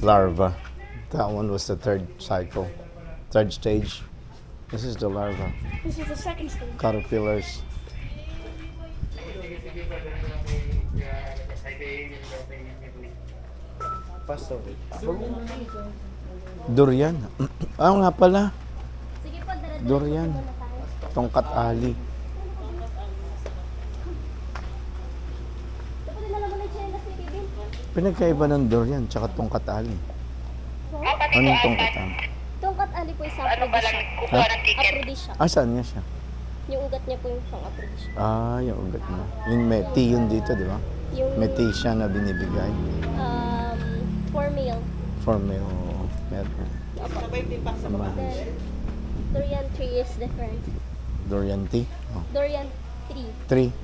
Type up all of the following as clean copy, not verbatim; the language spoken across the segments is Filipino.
Larva. That one was the third cycle, third stage. This is the larva. This is the second stage. Caterpillars. Durian. Ah, nga pala. Sige po, dala-dala Durian. po muna tayo. Tongkat ali. Ito po dinala mo na dyan si Bibin. Pinagkaiba ng durian tsaka tongkat ali. Anong tongkat ali? Tongkat ali po isang aphrodisiac. Ha? Aphrodisiac. Ah, saan niya siya? Yung ugat niya po yung pang aphrodisiac. Ah, yung ugat niya. Yung may tea yun dito, di ba? Yung May tea siya na binibigay. for male. For male. Meron. Sama. Then, durian tree is different. Durian tea. Oh. Durian tree. Three.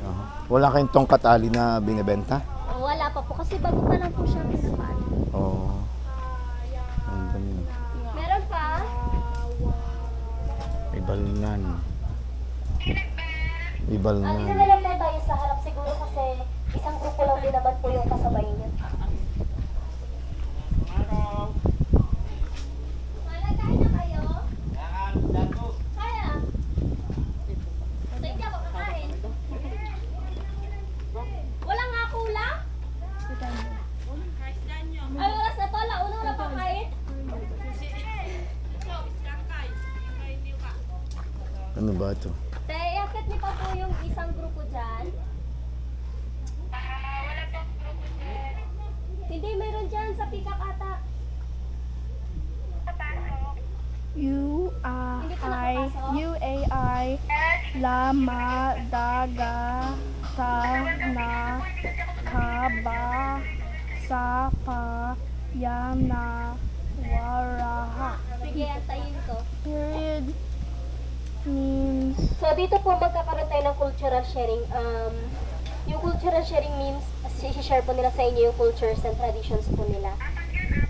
Wala kayong tongkat ali na binibenta? Wala pa po kasi bago pa lang po siya pinapaan. Oo. Ang dami. Meron pa? May balunan. May Dito balunan. na lang po tayo sa harap siguro kasi isang grupo lang din naman po yung kasabay niya. Kain na kayo? Kaya? Hindi ako kakain. Wala nga kulang? Ay, oras na to. Launa na pa kain? Ano ba ito? Tay, akit niyo pa po yung isang grupo dyan? Hindi, meron dyan sa Pikak ata. UAI Lama Daga Sana Kaba Sapa Yana Waraha. Sige, antayin ko. Period means So, dito po magkakaroon tayo ng cultural sharing. Yung cultural sharing means, share po nila sa inyo yung cultures and traditions po nila.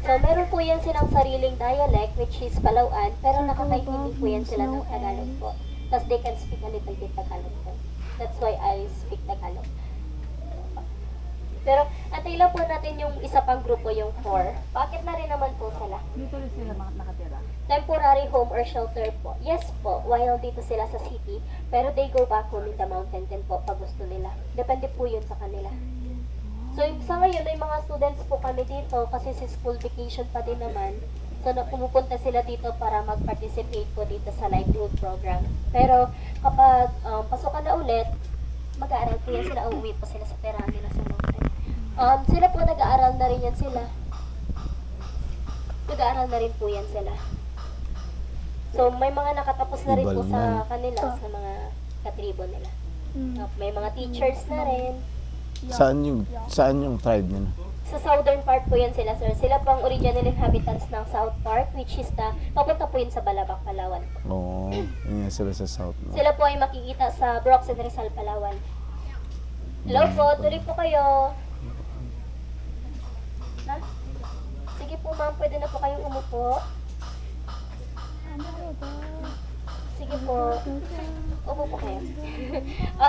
So, meron po yan silang sariling dialect, which is Palauan, pero nakakaintindi po yan sila ng Tagalog po. Tapos they can speak a little bit Tagalog po. That's why I speak Tagalog. Pero, antay lang po natin yung isa pang grupo, yung 4. Bakit na rin naman po sila? Dito rin sila nakatira. Temporary home or shelter po. Yes po, while dito sila sa city, pero they go back home in the mountain din po pag gusto nila. Depende po yun sa kanila. So, sa ngayon, may mga students po kami dito kasi si school vacation pa din naman. So, pumupunta sila dito para mag-participate po dito sa livelihood program. Pero, kapag pasukan na ulit, mag-aaral po yan sila, uuwi po sila sa tirahan nila sa mountain. Sila po nag-aaral na rin yan sila. Nag-aaral na rin po yan sila. So, may mga nakatapos na rin po sa kanila, sa mga katribo nila. May mga teachers na rin. Saan yung tribe nila? Sa southern part po yan sila, sir. Sila po ang original inhabitants ng South Park, which is papunta po yun sa Balabac, Palawan. Oo. Yun nga sila sa south. No? Sila po ay makikita sa Brox and Rizal, Palawan. Hello po, tuloy po kayo. Ha? Sige po ma'am, pwede na po kayong umupo. Sige po. Upo po kayo.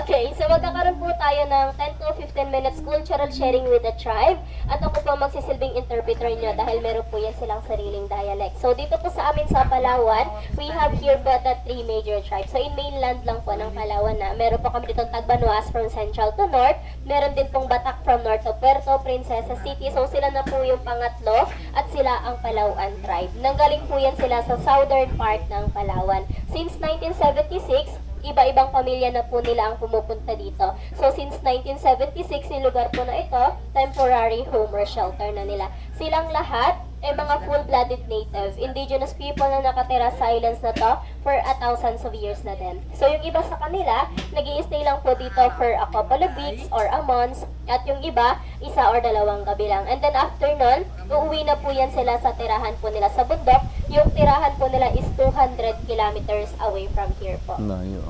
Okay, so magkakaroon po tayo ng 10 to 15 minutes cultural sharing with the tribe. At ako po magsisilbing interpreter nyo dahil meron po yan silang sariling dialect. So dito po sa amin sa Palawan, we have here po the 3 major tribes. So in mainland lang po ng Palawan na meron po kami dito Tagbanuas from central to north. Meron din pong Batak from north to Puerto Princesa City. So sila na po yung pangatlo at sila ang Palauan tribe. Nanggaling po yan sila sa southern part ng Palawan. Since 1976, iba-ibang pamilya na po nila ang pumupunta dito. So, since 1976, yung lugar po na ito, temporary home or shelter na nila. Silang lahat ay mga full-blooded native, indigenous people na nakatira sa islands na to for thousands of years na din. So, yung iba sa kanila, nag-i-stay lang po dito for a couple of weeks or a month, at yung iba, isa or dalawang gabi lang. And then after nun, uuwi na po yan sila sa tirahan po nila sa bundok. Yung tirahan po nila is 200 kilometers away from here po. Layo.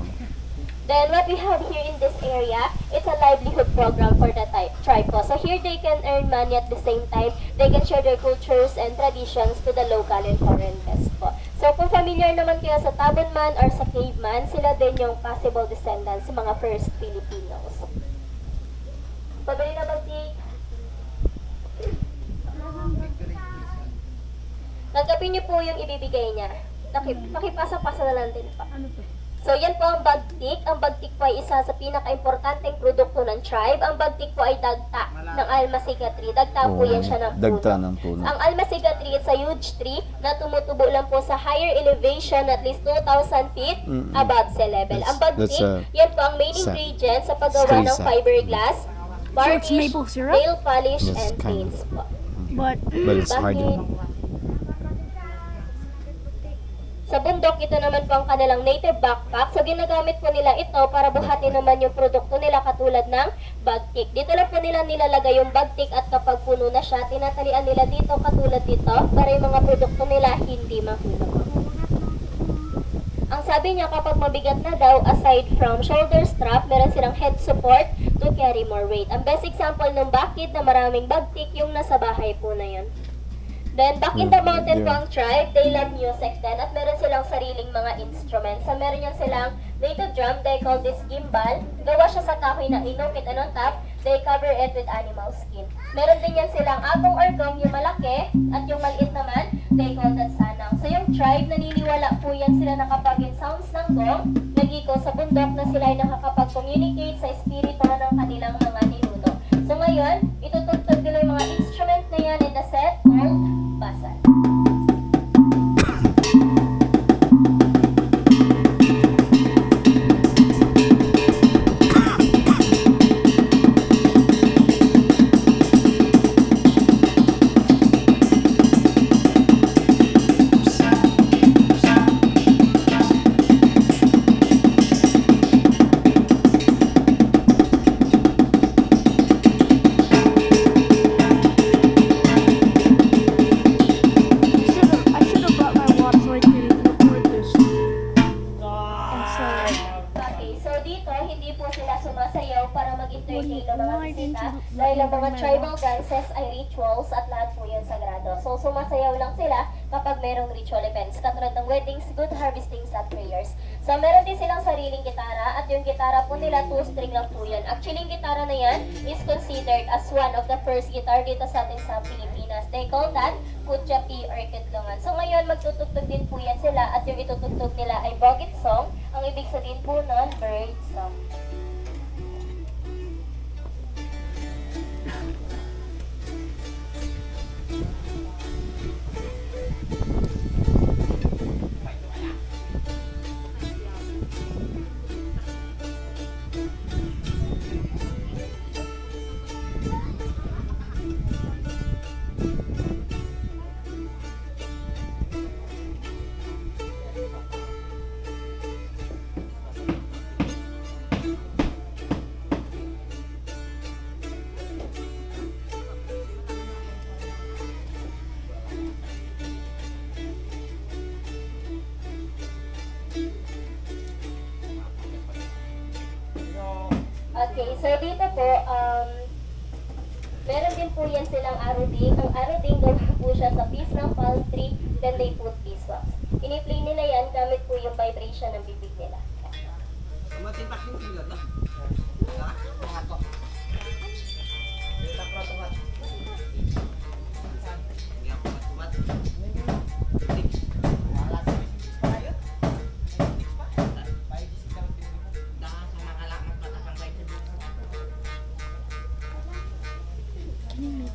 Then what we have here in this area, it's a livelihood program for the tribe po. So here they can earn money at the same time. They can share their cultures and traditions to the local and foreign guests po. So kung familiar naman kayo sa Tabon man or sa Caveman, sila din yung possible descendants, mga first Filipinos. Pabili na ba, Tik? Tanggapin niyo po yung ibibigay niya. Pakipasa-pasa na lang din pa. So, yan po ang bagtik. Ang bagtik po ay isa sa pinaka-importanteng produkto ng tribe. Ang bagtik po ay dagta ng almasiga tree. Dagta po yan siya ng puno. Dagta ng puno. Ang almasiga tree is a huge tree na tumutubo lang po sa higher elevation at least 2,000 feet above sea level. Ang bagtik, yan po ang main ingredient sa paggawa ng fiberglass, varnish, maple syrup? nail polish, Yes, and kind paints of. po. But But it's Bakit? hardened. Sa bundok, ito naman po ang kanilang native backpack. So, ginagamit po nila ito para buhatin naman yung produkto nila katulad ng bagtik. Dito lang po nila nilalagay yung bagtik at kapag puno na siya, tinatalian nila dito katulad dito para yung mga produkto nila hindi mahulog. Ang sabi niya kapag mabigat na daw, aside from shoulder strap, meron silang head support to carry more weight. Ang best example ng bakit na maraming bagtik yung nasa bahay po na yun. Then, back in the mountain po ang tribe, they love music din at meron silang sariling mga instruments. So, meron yan silang native drum, they call this gimbal. Gawa siya sa kahoy na inukit on top, they cover it with animal skin. Meron din yan silang agong or gong, yung malaki, at yung maliit naman, they call that sanang. So, yung tribe, naniniwala po yan sila na kapag yung sounds ng gong, nag-echo sa bundok na sila ay nakakapag-communicate sa espiritu ng kanilang mga ninuno. So, ngayon, itutugtog nila yung mga instrument na yan in the set called basal. I should have brought my watch so I could record this. And so, Okay, so dito, hindi po sila sumasayaw para mag-entertain ng mga Why didn't bisita you dahil ang bring mga my tribal watch? dances ay rituals at lahat po yun sagrado. So, sumasayaw lang sila kapag merong ritual events, katulad ng weddings, good harvestings, at prayers. So, meron din silang sariling gitara at yung gitara po nila, 2-string lang po yun. Actually, yung gitara na yan is considered as one of the first guitar dito sa atin sa Pilipinas. They call that Kutyapi or Kidlungan. So, ngayon, magtutugtog din po yan sila at yung itutugtog nila ay Bogit Song. Ang ibig sabihin po nun, bird song. Okay, so dito po, meron din po yan silang aroding. Ang aroding gawa po siya sa piece ng palm tree, then they put beeswax. Ini-play nila yan gamit po yung vibration ng bibig nila. Okay.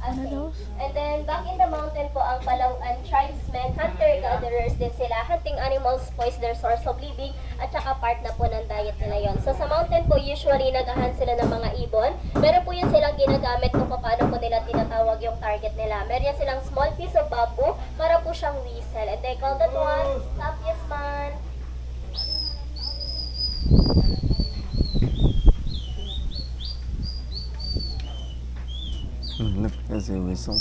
And then, back in the mountain po, ang Palauan tribesmen, hunter-gatherers din sila. Hunting animals po is their source of living at saka part na po ng diet nila yon. So, sa mountain po, usually nagahan sila ng mga ibon. Meron po yun silang ginagamit kung paano po nila tinatawag yung target nila. Meron yan silang small piece of bamboo para po siyang whistle. And they call that one, Tapyasman. Look, that's a whistle.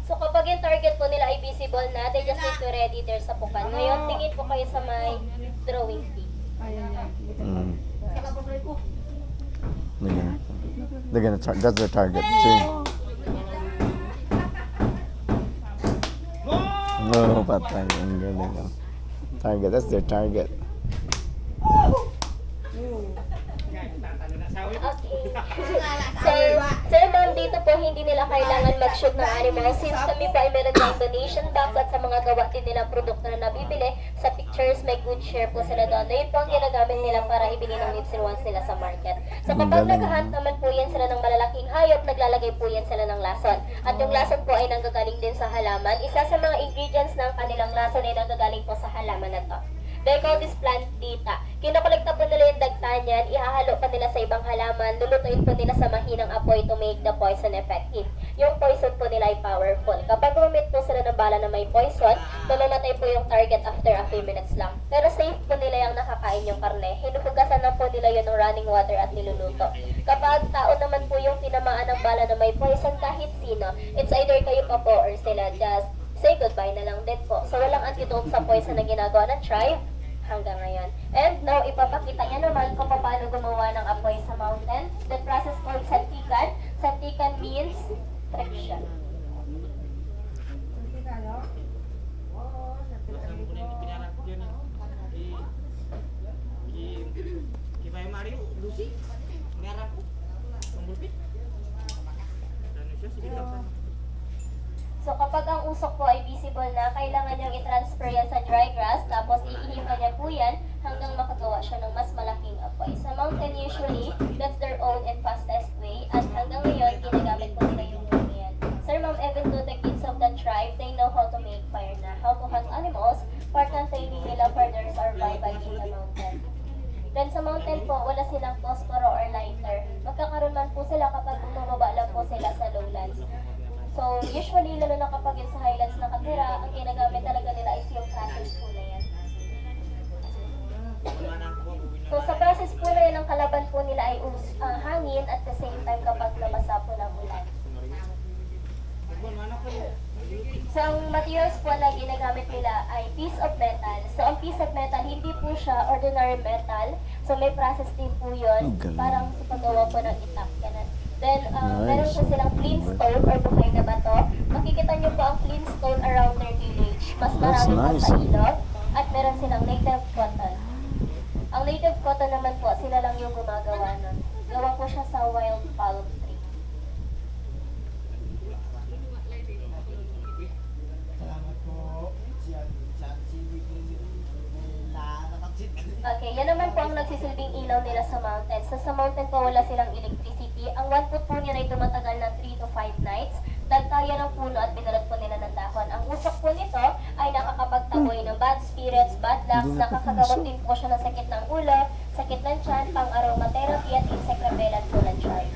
So kapag yung target po nila ay visible na, they just need to ready their sapukan. Ngayon, tingin po kayo sa may drawing feet. Mm. They're gonna that's their target. See? No, patay. Ang galing, oh. Target, that's their target. Okay. So, Sir Ma'am, dito po hindi nila kailangan mag-shoot ng animals since kami po ay meron ng donation box at sa mga gawa din nilang produkto na nabibili, sa pictures may good share po sila doon. Na yun po ang ginagamit nila para ibili ng needs and wants nila sa market. So Ang kapag galing. naghahunt naman po yan sila ng malalaking hayop, naglalagay po yan sila ng lason. At yung lason po ay nanggagaling din sa halaman. Isa sa mga ingredients ng kanilang lason ay nanggagaling po sa halaman na to. They call this plant dita. Kinokolekta po nila yung dagta niyan, ihahalo pa nila sa ibang halaman, lulutuin po nila sa mahinang apoy to make the poison effective. Yung poison po nila ay powerful. Kapag gumamit po sila ng bala na may poison, mamamatay po yung target after a few minutes lang. Pero safe po nila yung nakakain yung karne. Hinuhugasan lang po nila yun ng running water at niluluto. Kapag tao naman po yung tinamaan ng bala na may poison kahit sino, it's either kayo pa po or sila, just say goodbye na lang din po. So walang antidote sa poison na ginagawa ng tribe hanggang ngayon. And now, ipapakita niya naman kung paano gumawa ng apoy sa mountain. The process called santikan. Santikan means friction. Kaya Mario, Lucy, merah po. Pembulpit. Dan siya sige lang. So kapag ang usok po ay visible na, kailangan niyang i-transfer yan sa dry grass, tapos iihipan niya po yan hanggang makagawa siya ng mas malaking apoy. Sa mountain usually, that's their own and fastest way, at hanggang ngayon, ginagamit po nila yung way yan. Sir, ma'am, even though the kids of the tribe, they know how to make fire na, how to hunt animals, part ng training nila for their survival in the mountain. Then sa mountain po, wala silang posporo or lighter. Magkakaroon man po sila kapag bumababa lang po sila sa lowlands. So, usually, lalo na kapag yun sa highlands nakatira, ang ginagamit talaga nila is yung process po na yan. So, sa process po na yan, ang kalaban po nila ay hangin at the same time kapag nabasa po ng ulan. So, ang materials po na ginagamit nila ay piece of metal. So, ang piece of metal, hindi po siya ordinary metal. So, may process din po yun. Ang galing. Parang sa paggawa po ng itak. Ganun. Then, Nice. meron po silang flintstone or buhay na bato. Makikita nyo po ang flintstone around their village. Mas That's marami nice. po sa ilog. At meron silang native cotton. Ang native cotton naman po, sila lang yung gumagawa nun. Gawa po siya sa wild palm tree. Okay, yan naman po ang nagsisilbing ilaw nila sa mountain. So sa mountain po wala silang electricity. Ang one foot po nila ay tumatagal ng 3 to 5 nights. Dagtaya ng puno at binalot po nila ng dahon. Ang usok po nito ay nakakapagtaboy ng bad spirits, bad lucks, nakakagamot din po siya ng sakit ng ulo, sakit ng tiyan, pang aromatherapy at insect repellent po ng tribe.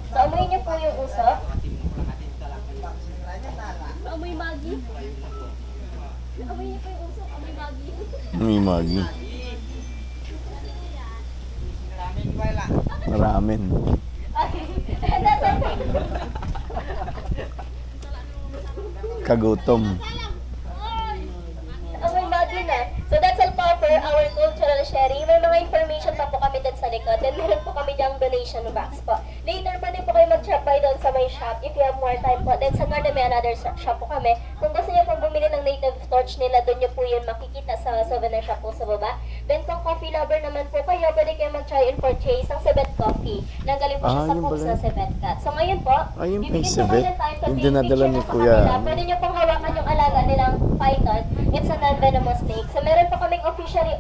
So amoy niyo po yung usok. Amoy magi. Amoy niyo po yung usok. Amoy magi. May magi. Ramen. Okay, that's okay. Kagutom. Amoy magi na. So that's all po for our cultural sharing. May mga information pa po kami din sa likod. Then meron po kami diyang donation box po. Later pa din po kayo mag-drop by doon sa may shop if you have more time po. Then sa garden may another shop po kami. Kung gusto niyo pong bumili ng native torch nila, doon niyo po yun makikita sa souvenir shop po sa baba. Then kung coffee lover naman po kayo, pwede kayo mag-try and purchase ng Cebet Coffee. Nanggaling po siya sa yun Cooks pala na yun. Cebet Cat. So ngayon po, Ayun pa yung bibigyan ko Cebet. kayo ng time to Yung take dinadala picture ni na sa Kuya. kanila. Pwede niyo pong hawakan yung alaga nilang python. It's a non-venomous snake. So meron pa kaming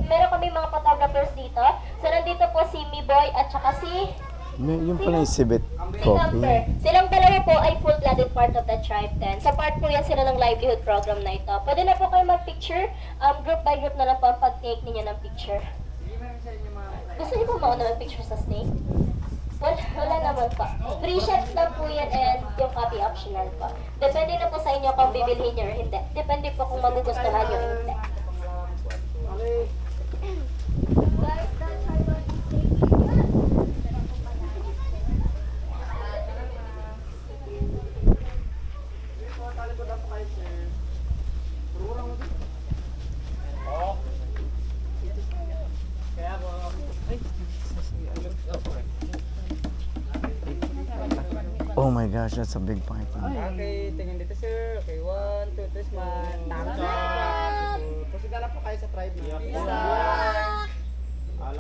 meron kaming mga photographers dito. So nandito po si Miboy at saka si Yung pala yung Cebet Number. Coffee. Silang dalawa po ay full-blooded part of the tribe then. Sa part po yan sila ng livelihood program na ito. Pwede na po kayo mag-picture. Group by group na lang po ang pag-take ninyo ng picture. Gusto niyo po mauna mag-picture sa snake? Wala naman po. Free shots lang po yan and yung copy optional po. Depende na po sa inyo kung bibilhin niyo or hindi. Depende po kung magugustuhan niyo o hindi. Guys, that's how I Oh my gosh, that's a big python. Okay, tingin dito sir. Okay, 1, 2, 3, man. Tapos sigala po kayo sa tribe na.